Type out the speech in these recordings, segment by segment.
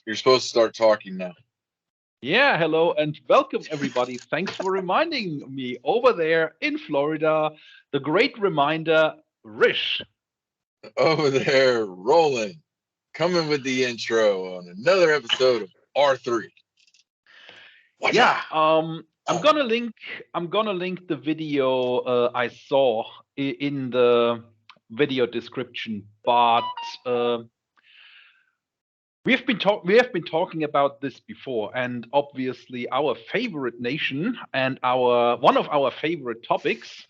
You're supposed to start talking now. Yeah, hello and welcome everybody. Thanks for reminding me over there in Florida. The great reminder, Rish. Over there, Roland, coming with the intro on another episode of R3. Watcha! Yeah, I'm gonna link the video I saw in the video description, but uh, we have been talking about this before, and obviously our favorite nation and our one of our favorite topics,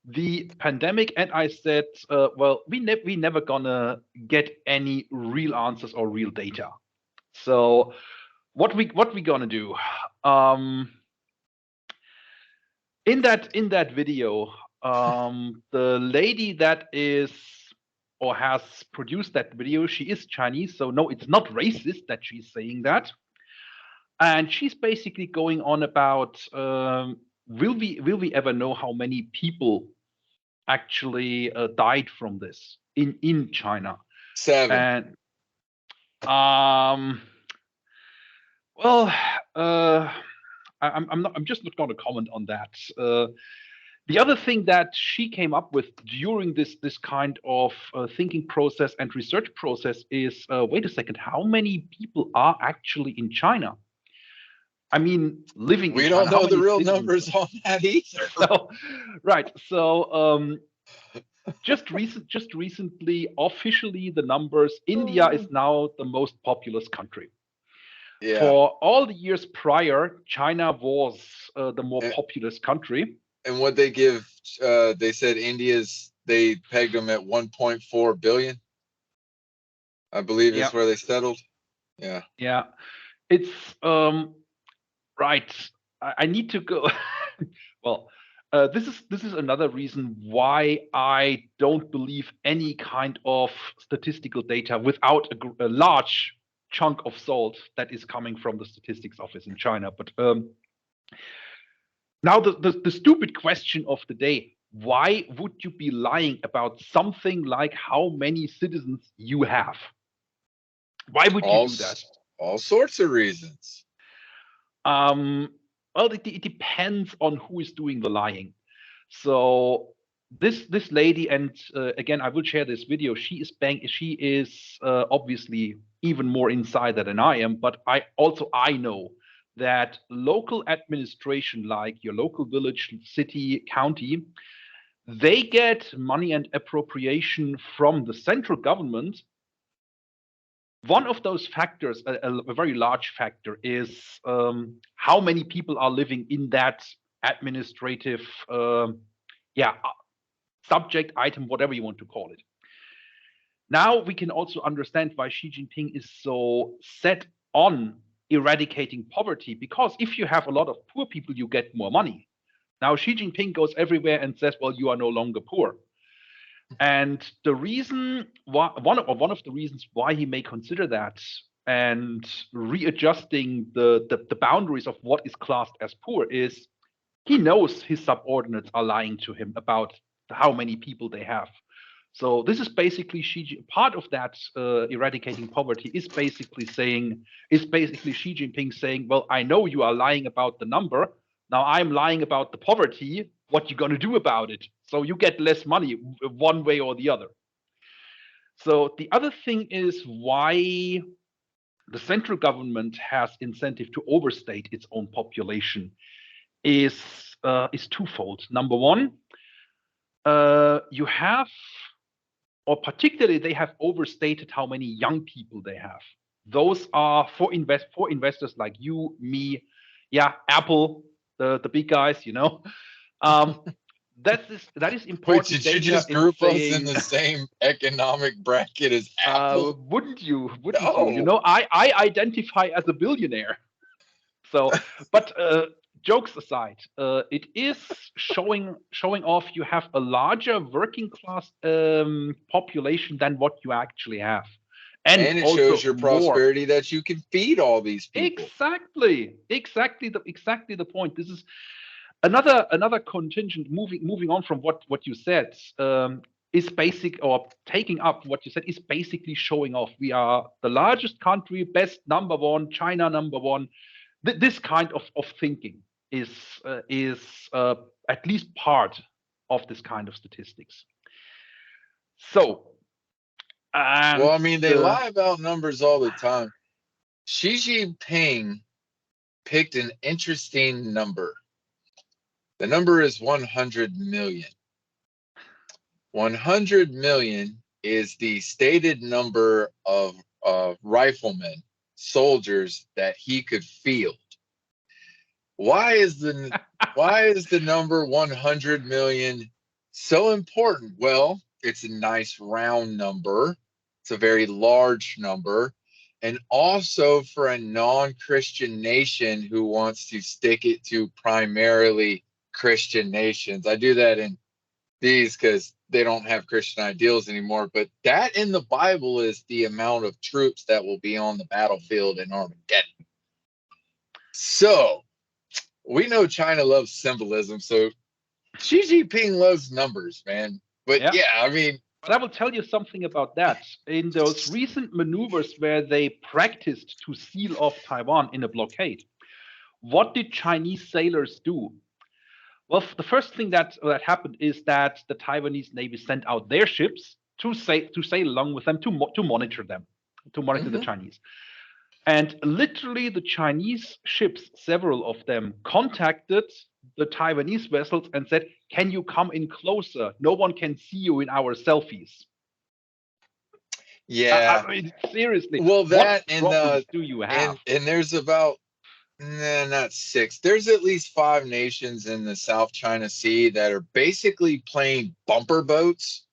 the pandemic. And I said, well, we never gonna get any real answers or real data. So what we gonna do? Um, in that video, the lady that is or has produced that video, she is Chinese, so no, it's not racist that she's saying that. And she's basically going on about, will we ever know how many people actually died from this in China? 7. And um, well, uh, I'm just not going to comment on that. The other thing that she came up with during this kind of thinking process and research process is, wait a second, how many people are actually in China? I mean, living in We don't China, how know the many real citizens? numbers on that either. So, right. So, just recently, officially, the numbers. India is now the most populous country. Yeah. For all the years prior, China was the more And, populous country. and what they said they pegged them at 1.4 billion, I believe Yeah, is where they settled. Yeah. yeah. It's right. I need to go. Well, this is another reason why I don't believe any kind of statistical data without a large chunk of salt that is coming from the statistics office in China. But now the stupid question of the day: why would you be lying about something like how many citizens you have? Why would you All do that? all sorts of reasons. Um, well, it depends on who is doing the lying. So this lady, and again, I will share this video. She is obviously even more insider than I am, but I know that local administration, like your local village, city, county, they get money and appropriation from the central government. One of those factors, a very large factor, is how many people are living in that administrative, yeah, subject, item, whatever you want to call it. Now we can also understand why Xi Jinping is so set on eradicating poverty, because if you have a lot of poor people, you get more money. Now Xi Jinping goes everywhere and says, well, you are no longer poor. And the reason why, one of the reasons why he may consider that and readjusting the boundaries of what is classed as poor is he knows his subordinates are lying to him about how many people they have. So this is basically part of that eradicating poverty is basically Xi Jinping saying, well, I know you are lying about the number. Now I'm lying about the poverty. What you gonna do about it? So you get less money one way or the other. So the other thing is why the central government has incentive to overstate its own population is twofold. Number one, you have, or particularly they have overstated how many young people they have. Those are for investors like you, me, yeah, Apple, the big guys, you know. Um, that is Wait, important did you data just in group us in saying, the same economic bracket as Apple? wouldn't you? Wouldn't you? You No. know, I identify as a billionaire. So, but jokes aside, it is showing off you have a larger working class population than what you actually have, and And it shows also your more. prosperity that you can feed all these people. Exactly the point. This is another contingent. Moving on from what you said. is basic, or taking up what you said, is basically showing off. We are the largest country, best number one, China number one. This kind of thinking is at least part of this kind of statistics. So, Well, and I mean, they lie about numbers all the time. Xi Jinping picked an interesting number. The number is 100 million. 100 million is the stated number of riflemen, soldiers that he could field. Why is the number 100 million so important? Well, it's a nice round number. It's a very large number. And also for a non-Christian nation who wants to stick it to primarily Christian nations. I do that in these because they don't have Christian ideals anymore. But that in the Bible is the amount of troops that will be on the battlefield in Armageddon. So we know China loves symbolism. So Xi Jinping loves numbers, man. But yeah, I mean. But I will tell you something about that. In those recent maneuvers where they practiced to seal off Taiwan in a blockade, what did Chinese sailors do? Well, the first thing that happened is that the Taiwanese Navy sent out their ships to sail along with them to monitor them, to monitor the Chinese. And literally, the Chinese ships, several of them, contacted the Taiwanese vessels and said, "Can you come in closer? No one can see you in our selfies." Yeah. I mean, seriously. Well, that what problems do you have? And there's about not 6. There's at least 5 nations in the South China Sea that are basically playing bumper boats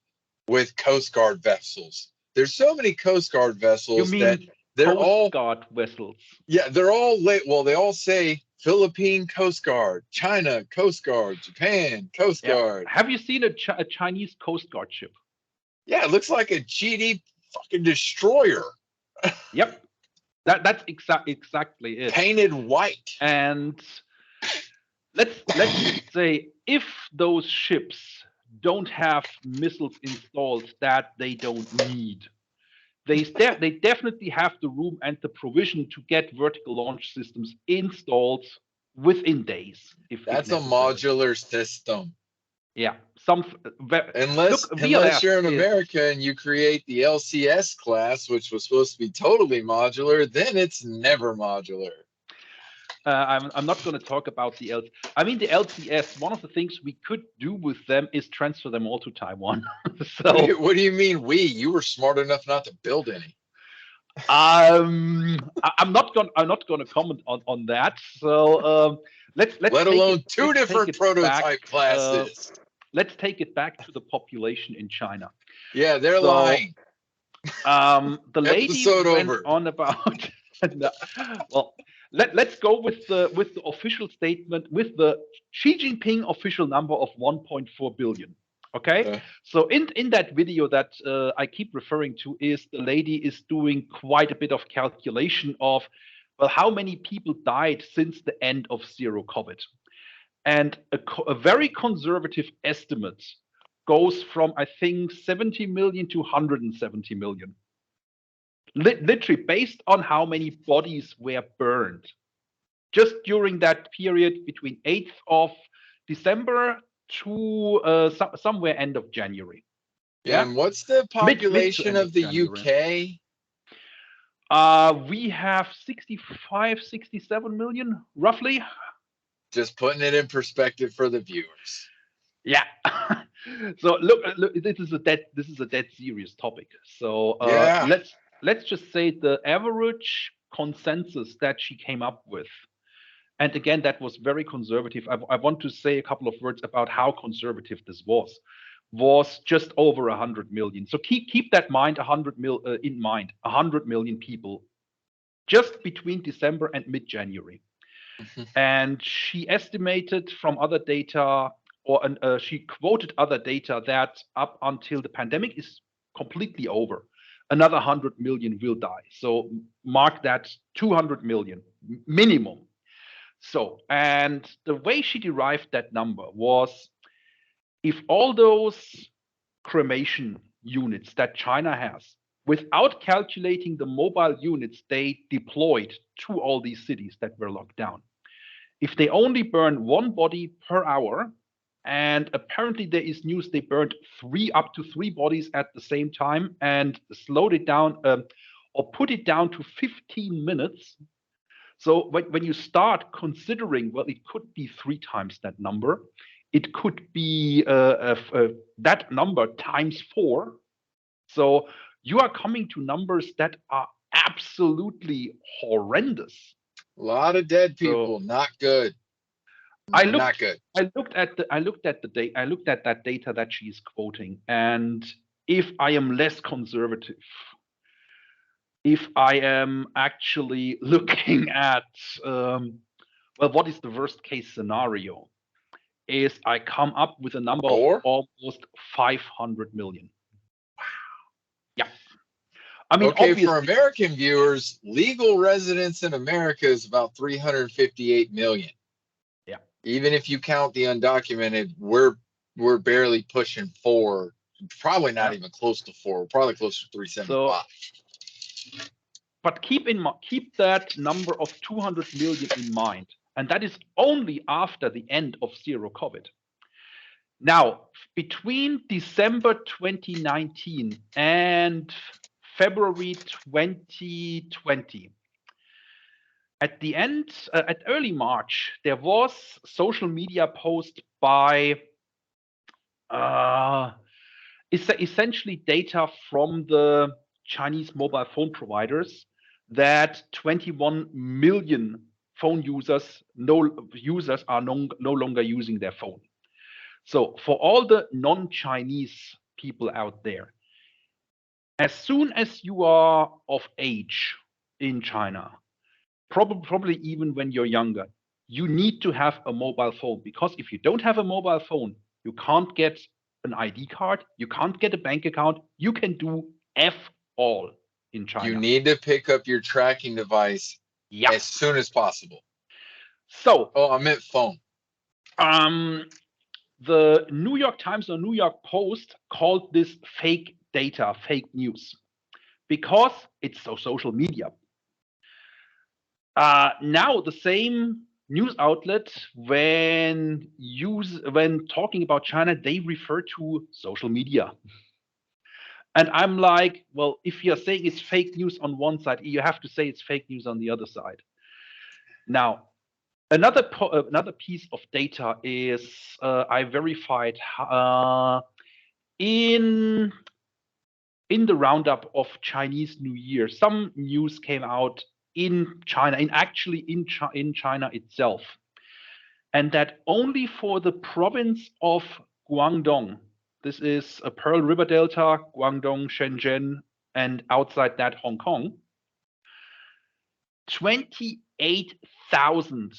with Coast Guard vessels. There's so many Coast Guard vessels You mean that they're Coast Guard vessels? Yeah, they're all late. Well, they all say Philippine Coast Guard, China Coast Guard, Japan Coast Guard. Have you seen a Chinese Coast Guard ship? Yeah, it looks like a GD fucking destroyer. Yep. That's exactly it. Painted white. And let's say if those ships don't have missiles installed that they don't need, they definitely have the room and the provision to get vertical launch systems installed within days. That's a modular system. Yeah, unless you're in America and you create the LCS class, which was supposed to be totally modular, then it's never modular. I'm not going to talk about the LCS. I mean, the LCS, one of the things we could do with them is transfer them all to Taiwan. So what do you mean we? You were smart enough not to build any. I'm not going to comment on that. So let's let alone 2 different prototype classes. Let's take it back to the population in China. Yeah, they're lying. The lady went on about. Well, let's go with the official statement, with the Xi Jinping official number of 1.4 billion. Okay, so in that video that I keep referring to, is the lady is doing quite a bit of calculation of, well, how many people died since the end of zero COVID, and a very conservative estimate goes from, I think, 70 million to 170 million. Literally based on how many bodies were burned just during that period between 8th of December to somewhere end of January. Yeah, and what's the population of the UK? We have 65, 67 million, roughly. Just putting it in perspective for the viewers. Yeah. So look, this is a dead serious topic. So let's just say the average consensus that she came up with, and again, that was very conservative. I want to say a couple of words about how conservative this was just over 100 million. So keep that in mind, 100 million people just between December and mid-January. And she estimated from other data, or she quoted other data, that up until the pandemic is completely over, another 100 million will die. So mark that 200 million minimum. So, and the way she derived that number was, if all those cremation units that China has, without calculating the mobile units they deployed to all these cities that were locked down. If they only burn one body per hour, and apparently there is news they burned up to three bodies at the same time and slowed it down or put it down to 15 minutes. So when you start considering, well, it could be three times that number. It could be that number times four. So you are coming to numbers that are absolutely horrendous. A lot of dead people, So not good. I Not looked good. I looked at that data that she's quoting, and if I am less conservative, if I am actually looking at well, what is the worst case scenario? Is I come up with a number of Or almost 500 million. Yeah. I mean, okay, for obviously, American viewers, legal residents in America is about 358 million. yeah. Even if you count the undocumented, we're barely pushing four, probably not Yeah. even close to four. We're probably close to 375. So, but keep that number of 200 million in mind, and that is only after the end of zero COVID. Now, between December 2019 and February 2020, at early March, there was social media post by essentially data from the Chinese mobile phone providers that 21 million phone users are no longer using their phone. So for all the non-Chinese people out there, as soon as you are of age in China, probably even when you're younger, you need to have a mobile phone, because if you don't have a mobile phone, you can't get an ID card, you can't get a bank account, you can do F all in You China. need to pick up your tracking device Yeah. as soon as possible. So, Oh, I meant phone. The New York Times or New York Post called this fake data, fake news, because it's so social media. Now the same news outlet, when talking about China, they refer to social media. And I'm like, well, if you're saying it's fake news on one side, you have to say it's fake news on the other side. Now, another piece of data is I verified in the roundup of Chinese New Year. Some news came out in China, in China itself, and that only for the province of Guangdong. This is a Pearl River Delta, Guangdong, Shenzhen, and outside that, Hong Kong. 28,000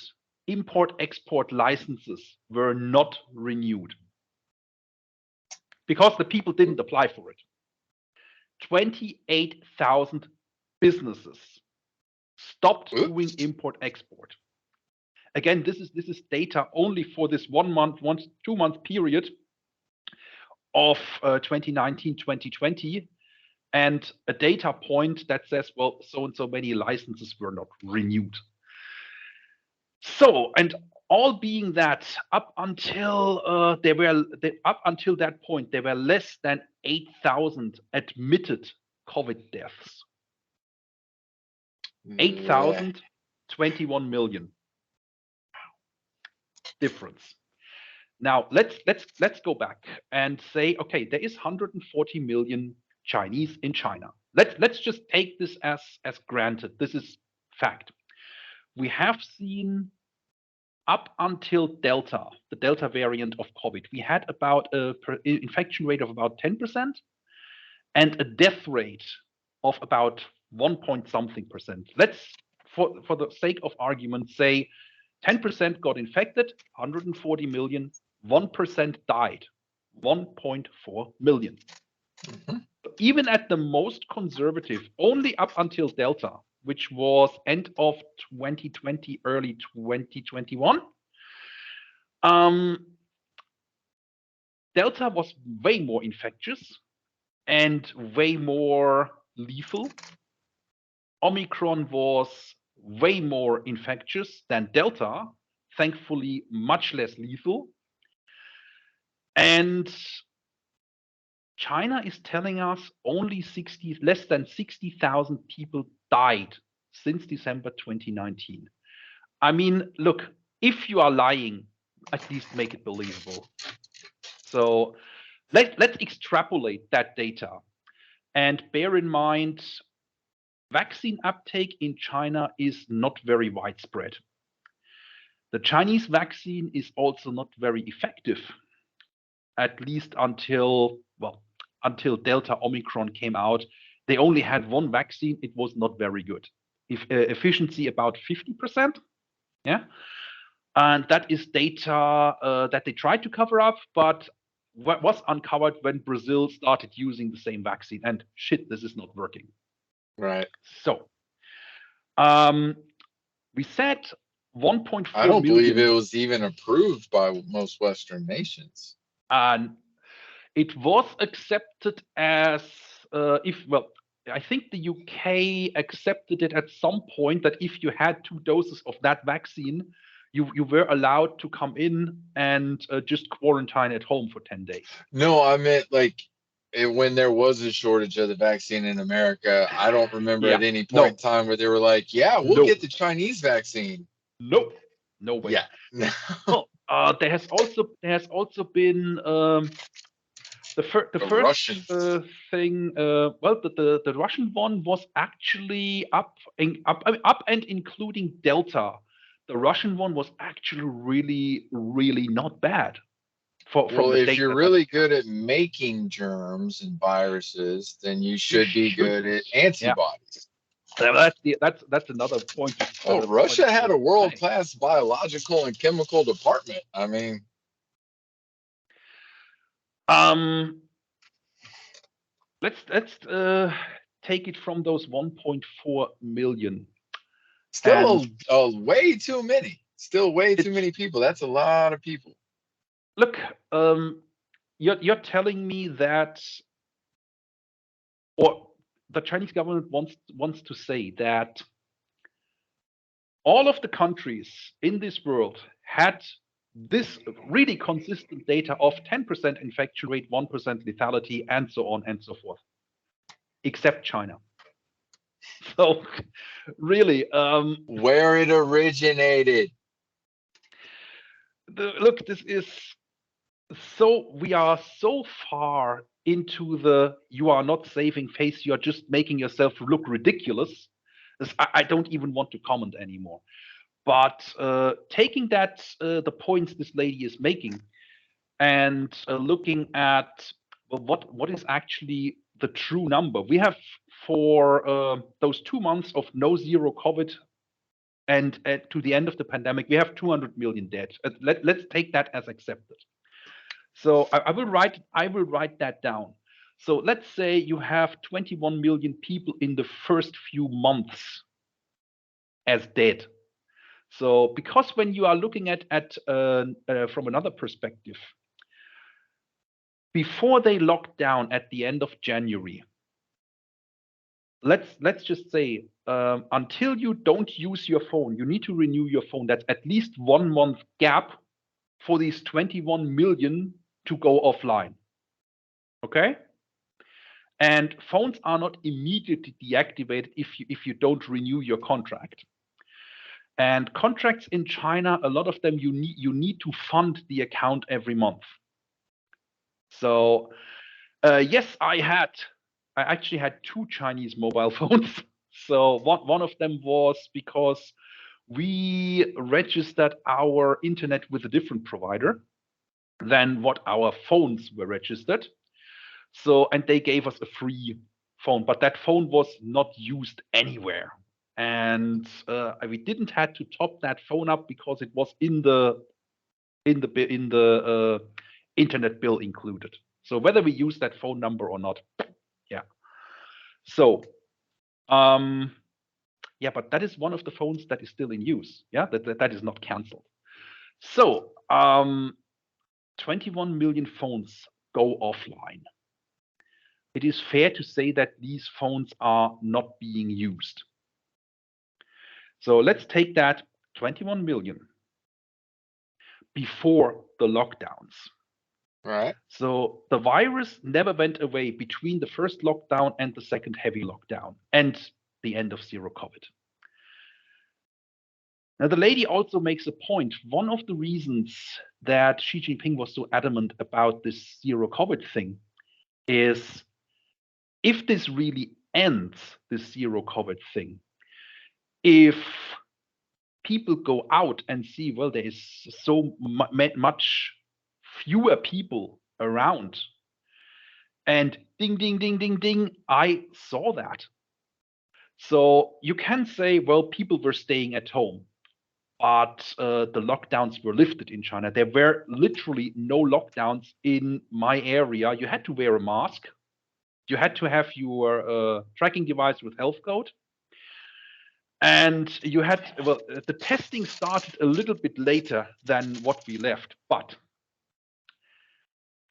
import-export licenses were not renewed because the people didn't apply for it. 28,000 businesses stopped doing import-export. Again, this is data only for this 2-month period of 2019, 2020, and a data point that says, well, so and so many licenses were not renewed. So, and all being that up until that point, there were less than 8,000 admitted COVID deaths. 8,000, 21 million difference. Now let's go back and say, okay, there is 140 million Chinese in China. Let's just take this as granted. This is fact. We have seen up until Delta, the Delta variant of COVID, we had about an infection rate of about 10% and a death rate of about 1 point something percent. Let's, for the sake of argument, say 10% got infected, 140 million, 1% died, 1.4 million. Mm-hmm. Even at the most conservative, only up until Delta, which was end of 2020, early 2021, Delta was way more infectious and way more lethal. Omicron was way more infectious than Delta, thankfully much less lethal. And China is telling us only less than 60,000 people died since December 2019. I mean, look, if you are lying, at least make it believable. So let's extrapolate that data and bear in mind vaccine uptake in China is not very widespread. The Chinese vaccine is also not very effective, at least until Delta Omicron came out. They only had one vaccine. It was not very good. Efficiency about 50%. Yeah. And that is data that they tried to cover up, but was uncovered when Brazil started using the same vaccine. And shit, this is not working. Right. So we said 1.4 I don't million. believe it was even approved by most Western nations. And it was accepted as I think the UK accepted it at some point that if you had 2 doses of that vaccine, you were allowed to come in and just quarantine at home for 10 days. No, I meant like when there was a shortage of the vaccine in America. I don't remember at any point in time where they were like, "Yeah, we'll get the Chinese vaccine." Nope, no way. Yeah. Well, there has also been the first Russians. thing. The Russian one was actually up and including Delta. The Russian one was actually really not bad. Well, if you're really good at making germs and viruses, then you should be good at antibodies. Yeah. That's another point. Oh, Russia had a world-class biological and chemical department. I mean, let's take it from those 1.4 million. Still way too many. Still way too many people. That's a lot of people. Look, you're telling me that, or the Chinese government wants to say that all of the countries in this world had this really consistent data of 10% infection rate, 1% lethality, and so on and so forth, except China. So really, where it originated. Look, this is we are so far into the you are not saving face, you are just making yourself look ridiculous. I don't even want to comment anymore. But taking that the points this lady is making and looking at what is actually the true number. We have for those 2 months of no zero COVID and to the end of the pandemic, we have 200 million dead. Let's take that as accepted. So I will write that down. So let's say you have 21 million people in the first few months as dead. So because when you are looking at from another perspective, before they locked down at the end of January, let's just say until you don't use your phone, you need to renew your phone. That's at least 1 month gap for these 21 million to go offline. Okay? And phones are not immediately deactivated if you don't renew your contract. And contracts in China, a lot of them you need to fund the account every month. So yes, I actually had 2 Chinese mobile phones. So one of them was because we registered our internet with a different provider than what our phones were registered. So, and they gave us a free phone, but that phone was not used anywhere. And we didn't have to top that phone up because it was in the internet bill included. So whether we use that phone number or not, yeah. So, yeah, but that is one of the phones that is still in use. Yeah, that is not canceled. So, 21 million phones go offline, it is fair to say that these phones are not being used. So let's take that 21 million before the lockdowns. Right. So the virus never went away between the first lockdown and the second heavy lockdown and the end of zero COVID. Now, the lady also makes a point. One of the reasons that Xi Jinping was so adamant about this zero COVID thing is if this really ends, this zero COVID thing, if people go out and see, well, there is so much fewer people around, and ding, ding, ding, ding, ding, I saw that. So you can say, well, people were staying at home, but the lockdowns were lifted in China. There were literally no lockdowns in my area. You had to wear a mask. You had to have your tracking device with health code. And you had, well, the testing started a little bit later than what we left, but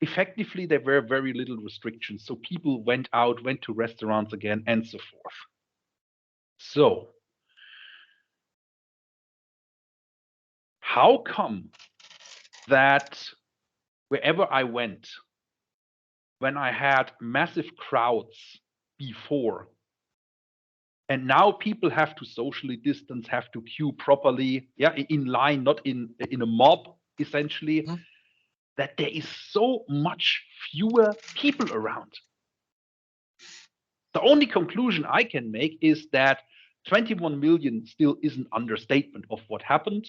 effectively there were very little restrictions. So people went out, went to restaurants again, and so forth. So how come that wherever I went, when I had massive crowds before, and now people have to socially distance, have to queue properly, yeah, in line, not in a mob, essentially, that there is so much fewer people around? The only conclusion I can make is that 21 million still is an understatement of what happened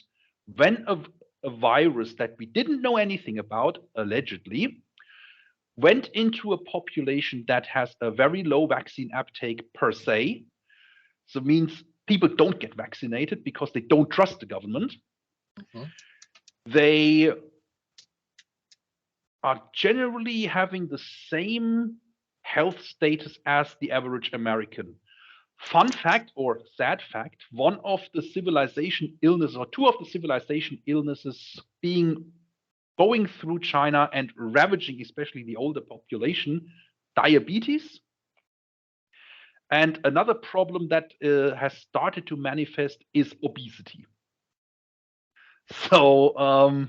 when a virus that we didn't know anything about, allegedly, went into a population that has a very low vaccine uptake per se. So it means people don't get vaccinated because they don't trust the government. They are generally having the same health status as the average American. Fun fact or sad fact, one of the civilization illnesses, or two of the civilization illnesses going through China and ravaging especially the older population, diabetes. And another problem that has started to manifest is obesity. So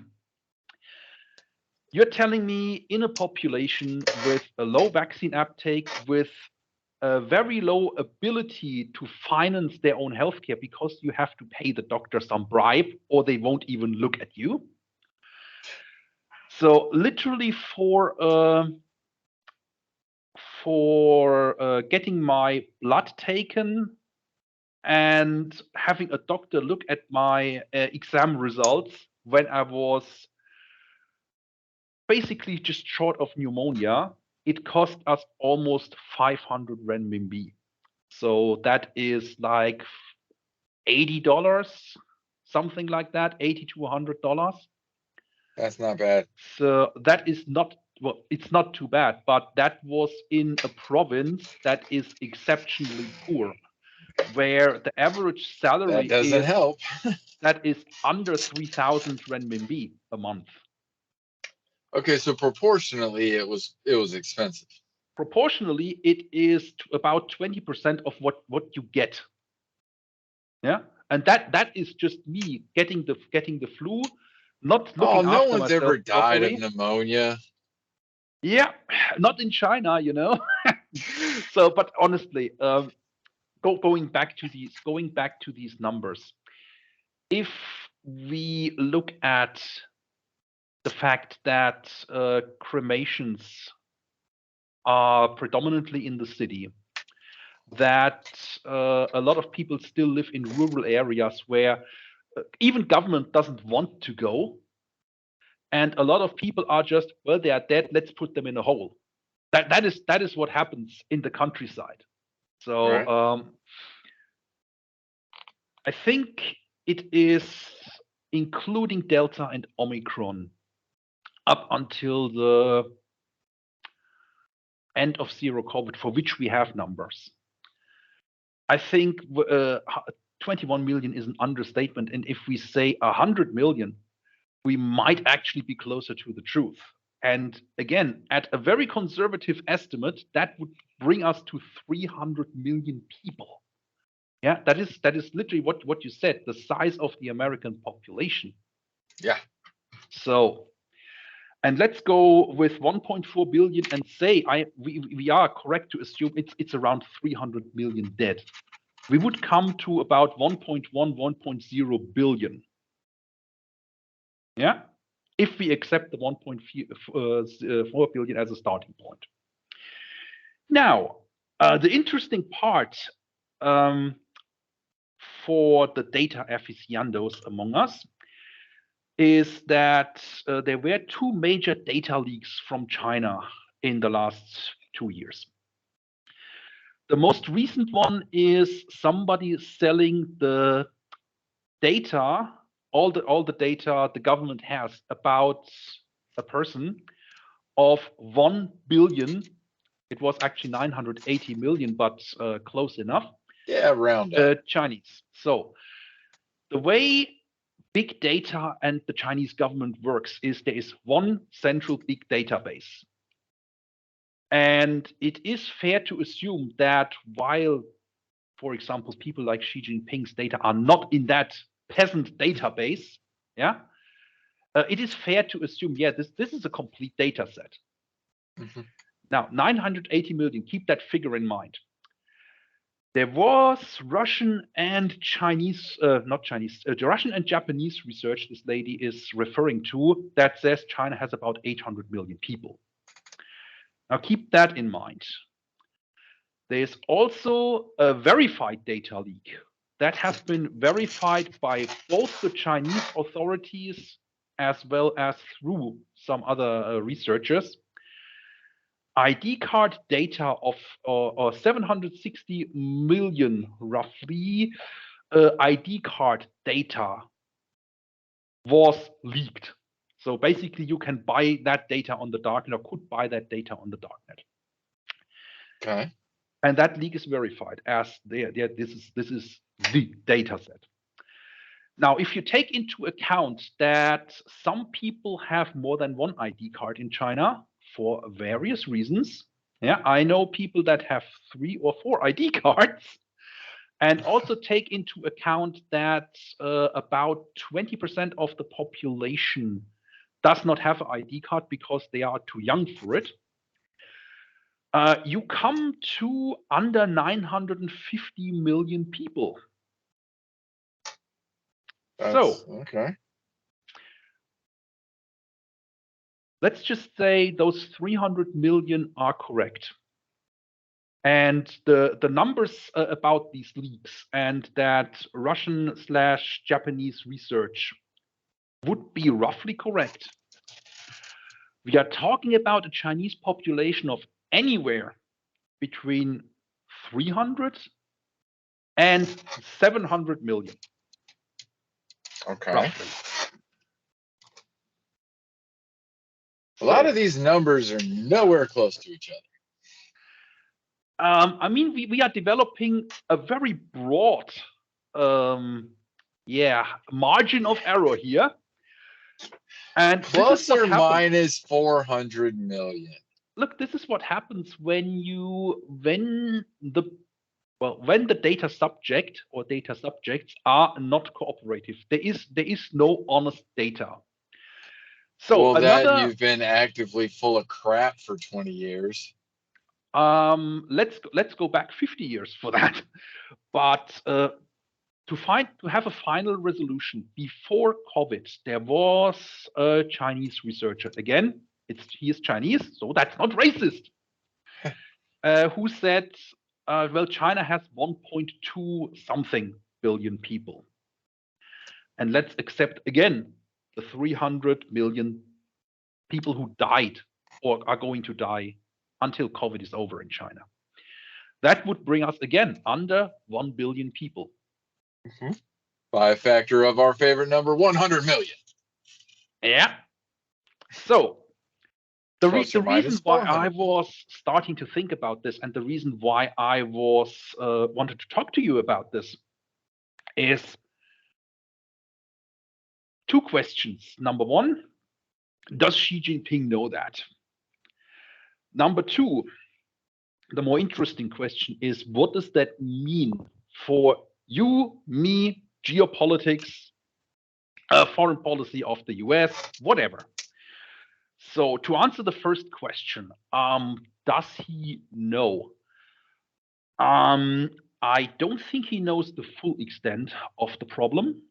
you're telling me in a population with a low vaccine uptake, with a very low ability to finance their own healthcare because you have to pay the doctor some bribe or they won't even look at you. So literally for getting my blood taken and having a doctor look at my exam results when I was basically just short of pneumonia, it cost us almost 500 renminbi. So that is like $80, something like that, $80 to $100. That's not bad. So that is not, well, it's not too bad, but that was in a province that is exceptionally poor, where the average salary that doesn't help. that is under 3,000 renminbi a month. Okay, so proportionally, it was expensive. Proportionally, it is about 20% of what you get. Yeah, and that is just me getting the flu, not looking no after one's myself ever died properly. of pneumonia. Yeah, not in China, you know. So, but honestly, going back to these numbers, if we look at the fact that cremations are predominantly in the city, that a lot of people still live in rural areas where even government doesn't want to go, and a lot of people are just, well, they are dead, let's put them in a hole. That is what happens in the countryside. So Right. I think it is, including Delta and Omicron, up until the end of zero COVID, for which we have numbers. I think 21 million is an understatement. And if we say 100 million, we might actually be closer to the truth. And again, at a very conservative estimate, that would bring us to 300 million people. Yeah, that is literally what you said, the size of the American population. Yeah. So, and let's go with 1.4 billion and say we are correct to assume it's around 300 million dead. We would come to about 1.1, 1.0 billion. Yeah, if we accept the 1.4 billion as a starting point. Now, the interesting part for the data aficionados among us is that there were two major data leaks from China in the last 2 years. The most recent one is somebody selling the data, all the data the government has about a person of 1 billion. It was actually 980 million, but close enough. Yeah, round up. Chinese. So the way big data and the Chinese government works is there is one central big database. And it is fair to assume that while, for example, people like Xi Jinping's data are not in that peasant database, yeah, it is fair to assume, yeah, this is a complete data set. Mm-hmm. Now, 980 million, keep that figure in mind. There was Russian and Chinese, Russian and Japanese research this lady is referring to that says China has about 800 million people. Now keep that in mind. There's also a verified data leak that has been verified by both the Chinese authorities as well as through some other researchers. ID card data of 760 million, roughly, ID card data was leaked. So basically, you can buy that data on the darknet, or could buy that data on the darknet. Okay. And that leak is verified as this is the data set. Now, if you take into account that some people have more than one ID card in China for various reasons, yeah, I know people that have 3 or 4 ID cards, and also take into account that about 20% of the population does not have an ID card because they are too young for it. You come to under 950 million people. Okay. Let's just say those 300 million are correct. And the numbers about these leaks and that Russian/Japanese research would be roughly correct. We are talking about a Chinese population of anywhere between 300 and 700 million. Okay. Roughly. A lot of these numbers are nowhere close to each other. I mean, we are developing a very broad, margin of error here. And plus or minus 400 million. Look, this is what happens when the data subject or data subjects are not cooperative. There is no honest data. So you've been actively full of crap for 20 years. Let's go back 50 years for that. But to have a final resolution before COVID, there was a Chinese researcher. Again, he is Chinese, so that's not racist. Who said, well, China has 1.2 something billion people. And let's accept again the 300 million people who died or are going to die until COVID is over in China. That would bring us again under 1 billion people. Mm-hmm. By a factor of our favorite number, 100 million. Yeah. So the reason why I was starting to think about this, and the reason why I was wanted to talk to you about this, is two questions. Number one, does Xi Jinping know that? Number two, the more interesting question is, what does that mean for you, me, geopolitics, foreign policy of the US, whatever? So to answer the first question, does he know? I don't think he knows the full extent of the problem.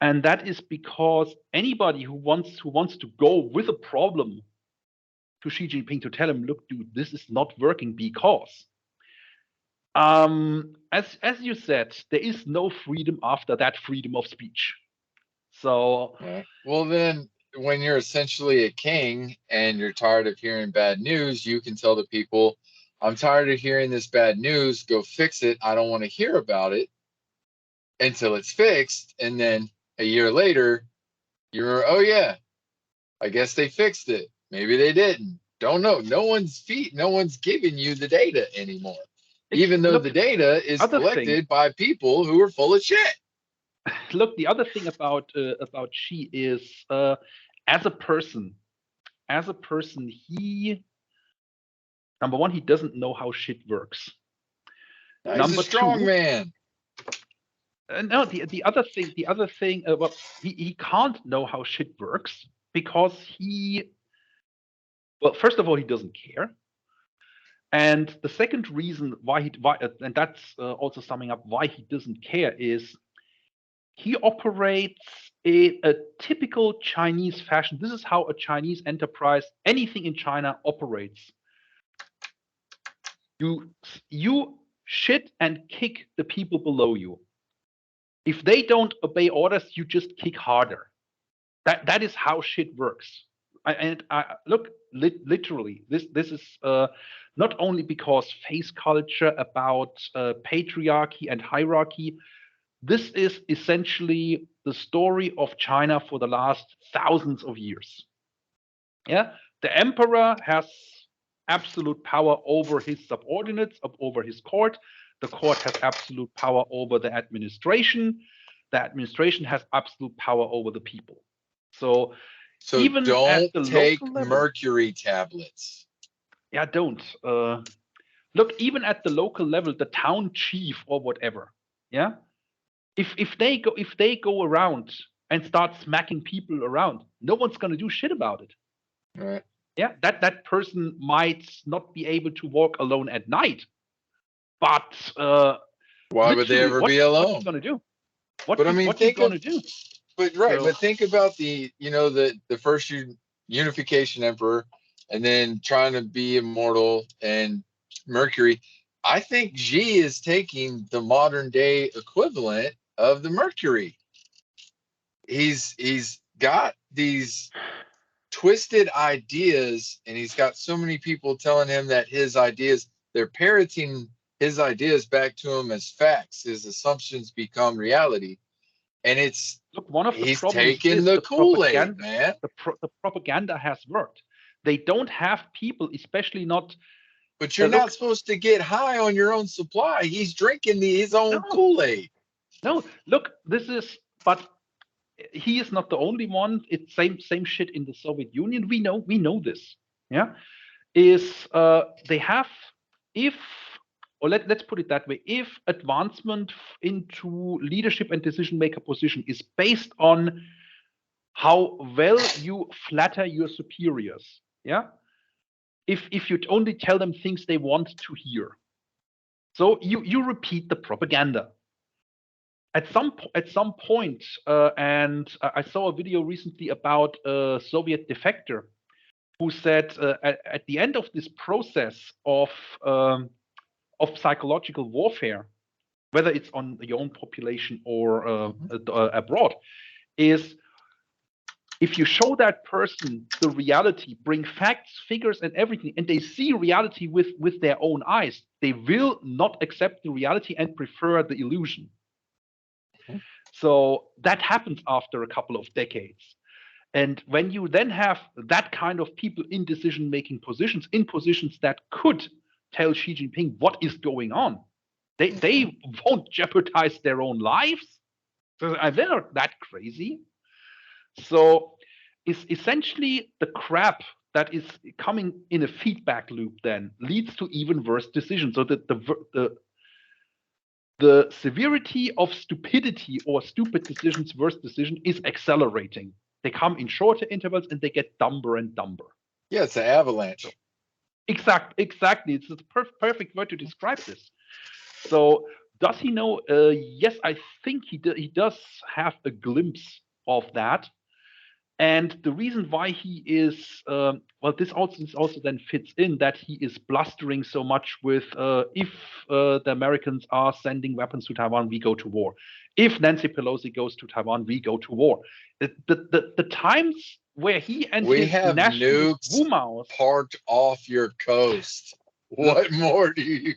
And that is because anybody who wants to go with a problem to Xi Jinping to tell him, look, dude, this is not working because, as you said, there is no freedom after that freedom of speech. So, well, then when you're essentially a king and you're tired of hearing bad news, you can tell the people, I'm tired of hearing this bad news. Go fix it. I don't want to hear about it until it's fixed. And then a year later, you're, oh yeah, I guess they fixed it. Maybe they didn't. Don't know. No one's giving you the data anymore. Even though the data is collected by people who are full of shit. Look, the other thing about Xi is, as a person, he, number one, he doesn't know how shit works. No, he's a strong man. No, the other thing, well, he can't know how shit works because well, first of all, he doesn't care. And the second reason why and that's also summing up why he doesn't care, is he operates in a typical Chinese fashion. This is how a Chinese enterprise, anything in China, operates. You shit and kick the people below you. If they don't obey orders, you just kick harder. That is how shit works. Look, literally, this is not only because face culture, about patriarchy and hierarchy. This is essentially the story of China for the last thousands of years. Yeah, the emperor has absolute power over his subordinates, over his court. The court has absolute power over the administration. The administration has absolute power over the people. So even don't at the take local level, mercury tablets. Yeah, don't. Look, even at the local level, the town chief or whatever. Yeah, if they go around and start smacking people around, no one's gonna do shit about it. Right. Yeah, that person might not be able to walk alone at night, but why would they ever be alone? What's he gonna do? What But I mean, he gonna do? But but think about the first unification emperor, and then trying to be immortal and Mercury. I think Xi is taking the modern day equivalent of the Mercury. He's got these twisted ideas, and he's got so many people telling him that his ideas, they're parroting his ideas back to him as facts. His assumptions become reality. And it's, look, one of the he's problems taking the Kool-Aid, man. The propaganda has worked. They don't have people, especially not. But you're not supposed to get high on your own supply. He's drinking his own Kool-Aid. No, look, but he is not the only one. It's same shit in the Soviet Union. We know this. Yeah, is they have, let's put it that way, if advancement into leadership and decision maker position is based on how well you flatter your superiors, yeah, if you only tell them things they want to hear, so you repeat the propaganda. At some point, and I saw a video recently about a Soviet defector who said at the end of this process of psychological warfare, whether it's on your own population or abroad, is if you show that person the reality, bring facts, figures, and everything, and they see reality with their own eyes, they will not accept the reality and prefer the illusion. So that happens after a couple of decades. And when you then have that kind of people in decision-making positions, in positions that could tell Xi Jinping what is going on, they won't jeopardize their own lives. So they're not that crazy. So is essentially the crap that is coming in a feedback loop then leads to even worse decisions. So that the severity of stupidity or stupid decisions, worse decision, is accelerating. They come in shorter intervals and they get dumber and dumber. Yeah, it's an avalanche. Exactly. It's the perfect word to describe this. So does he know? Yes, I think he does have a glimpse of that. And the reason why he is, well, this also then fits in that he is blustering so much with if the Americans are sending weapons to Taiwan, we go to war. If Nancy Pelosi goes to Taiwan, we go to war. The times where he and We his have nationalist nukes Wumaos, parked off your coast. look, What more do you?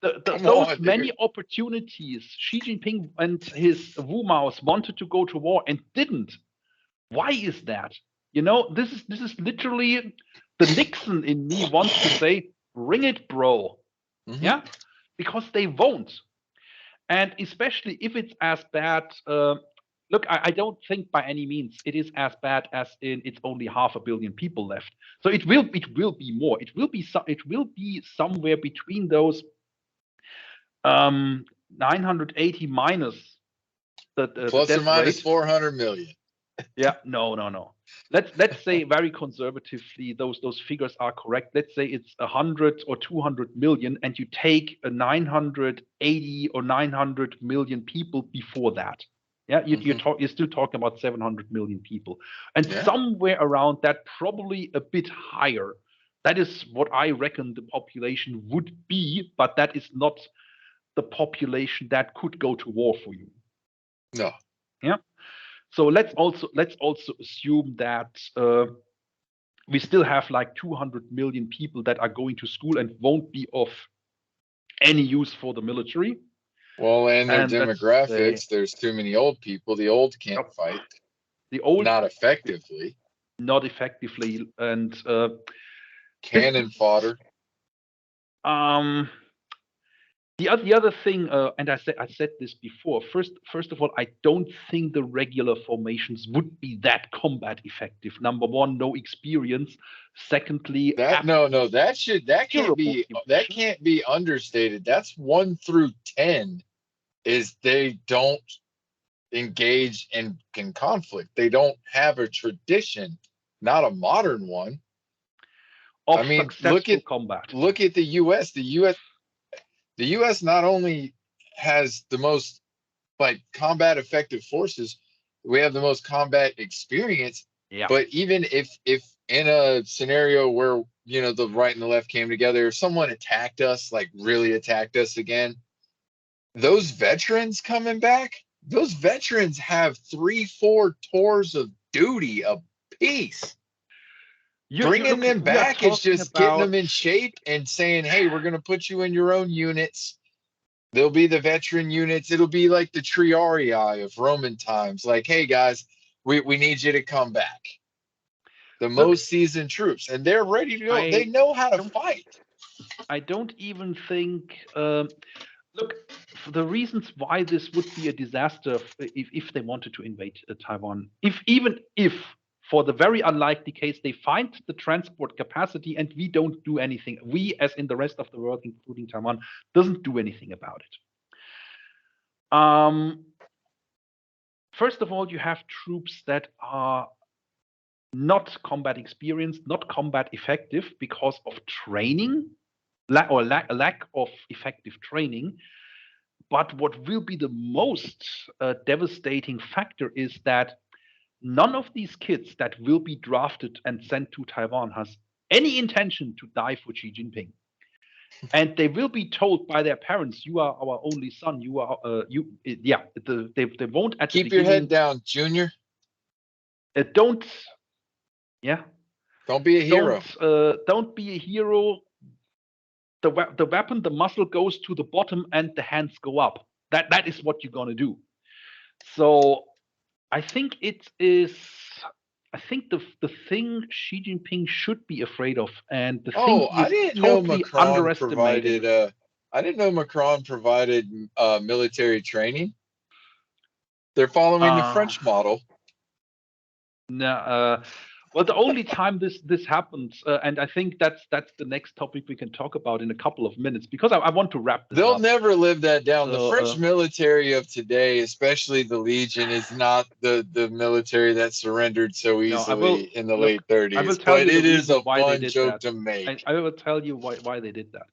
Come those on, many dude. opportunities Xi Jinping and his Wumaos wanted to go to war and didn't. Why is that? This is literally the Nixon in me wants to say, bring it, bro. Mm-hmm. Yeah, because they won't. And especially if it's as bad. Look, I don't think by any means it is as bad as in it's only 500 million people left. So it will be more. It will be somewhere between those 980 minus the Plus or death minus rate. 400 million. Yeah, no. Let's say very conservatively those figures are correct. Let's say it's 100 or 200 million, and you take a 980 or 900 million people before that. Yeah, you're still talking about 700 million people, and Yeah. somewhere around that, probably a bit higher. That is what I reckon the population would be, but that is not the population that could go to war for you. No. Yeah. So let's also assume that we still have like 200 million people that are going to school and won't be of any use for the military. Well, and their And let's say demographics, there's too many old people. The old can't fight. the old, Not effectively. not effectively, and this Cannon fodder. um the other thing, and I said this before. First of all, I don't think the regular formations would be that combat effective. Number one, no experience. Secondly, That zero that motivation. can't be understated. That's 1 through 10 is they don't engage in conflict. They don't have a tradition, not a modern one. Of I mean, successful combat. look at the US. The US not only has the most like combat effective forces, we have the most combat experience, Yeah. but even if in a scenario where the right and the left came together, if someone attacked us, like really attacked us again, those veterans coming back, those veterans have 3-4 tours of duty a piece. You Bringing look. them We are back is talking just getting them about. in shape and saying, hey, we're going to put you in your own units. They'll be the veteran units. It'll be like the Triarii of Roman times. Like, hey, guys, we need you to come back. The Look, most seasoned troops, and they're ready to go. They I know how to don't. fight. I don't even think. Look, for the reasons why this would be a disaster if they wanted to invade Taiwan. If for the very unlikely case they find the transport capacity and we don't do anything, we as in the rest of the world, including Taiwan, doesn't do anything about it. First of all, you have troops that are not combat experienced, not combat effective because of training, lack of effective training. But what will be the most devastating factor is that none of these kids that will be drafted and sent to Taiwan has any intention to die for Xi Jinping. And they will be told by their parents, "You are our only son. You are yeah." They won't at the Keep your head beginning. down, Junior. Don't yeah. Don't be a hero. Don't be a hero. The weapon, the muzzle goes to the bottom and the hands go up. That is what you're gonna do. So I think it is. I think the thing Xi Jinping should be afraid of, and the thing Oh, he is totally underestimating. I didn't know Macron provided military training. They're following the Uh, French model. No, well, the only time this happens, and I think that's the next topic we can talk about in a couple of minutes, because I want to wrap this They'll up. never live that down. So, The French military of today, especially the Legion, is not the military that surrendered so no, easily in the late I will 30s. tell But you the it is reason a why they fun did joke that. to make. I will tell you why they did that.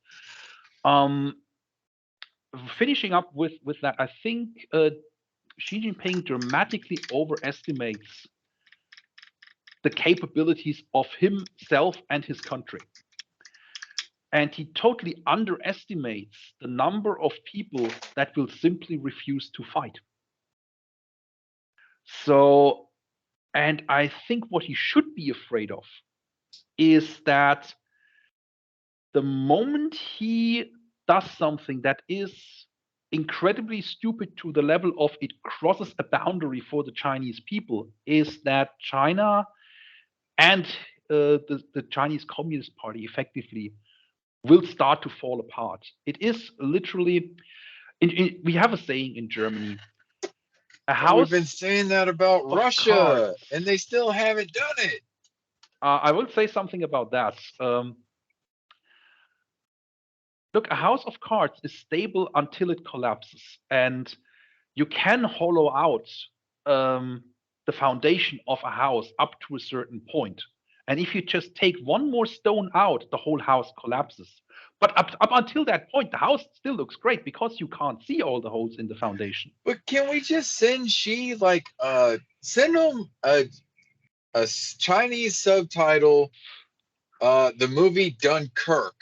Finishing up with that, I think Xi Jinping dramatically overestimates the capabilities of himself and his country. And he totally underestimates the number of people that will simply refuse to fight. So, and I think what he should be afraid of is that the moment he does something that is incredibly stupid to the level of it crosses a boundary for the Chinese people, is that China and the Chinese Communist Party effectively will start to fall apart. It is literally, we have a saying in Germany, a house. We've been saying that about Russia, cards. and they still haven't done it. I will say something about that. Look, a house of cards is stable until it collapses, and you can hollow out the foundation of a house up to a certain point. And if you just take one more stone out, the whole house collapses. But up until that point, the house still looks great because you can't see all the holes in the foundation. But can we just send send them a Chinese subtitle, the movie Dunkirk,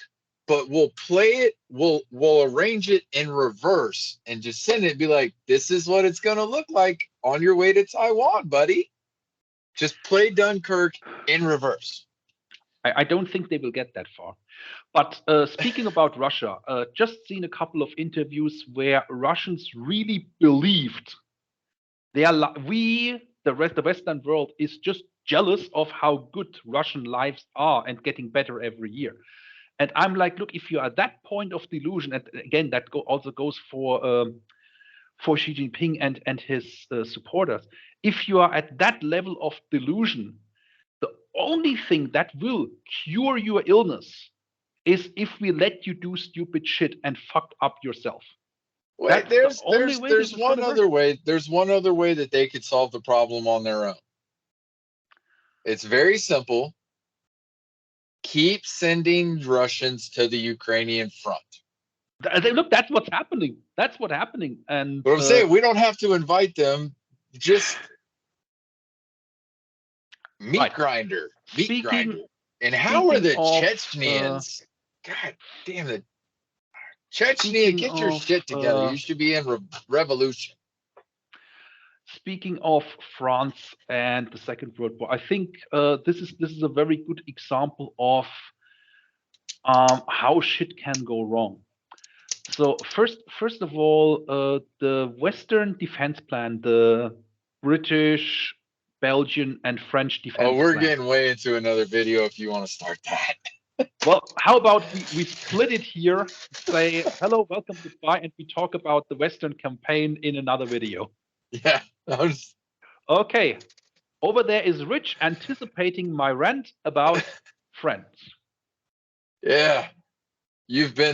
but we'll play it, we'll arrange it in reverse and just send it, be like, this is what it's gonna look like on your way to Taiwan, buddy. Just play Dunkirk in reverse. I don't think they will get that far. But speaking about Russia, just seen a couple of interviews where Russians really believed the Western world is just jealous of how good Russian lives are and getting better every year. And I'm like, look, if you're at that point of delusion, and again, that also goes for Xi Jinping and his supporters, if you are at that level of delusion, the only thing that will cure your illness is if we let you do stupid shit and fuck up yourself. Wait, there's one other way. There's one other way that they could solve the problem on their own. It's very simple. Keep sending Russians to the Ukrainian front. Look, that's what's happening. That's what's happening. And but I'm saying we don't have to invite them. Just meat grinder. And how are the Chechens? God damn it. Chechnya, get your shit together. You should be in revolution. Speaking of France and the Second World War, I think this is a very good example of how shit can go wrong. So first of all, the Western defense plan, the British, Belgian, and French defense plan. Oh, we're getting way into another video if you want to start that. Well, how about we split it here, say hello, welcome, goodbye, and we talk about the Western campaign in another video. Yeah. Okay. Over there is Rich anticipating my rant about friends. Yeah. You've been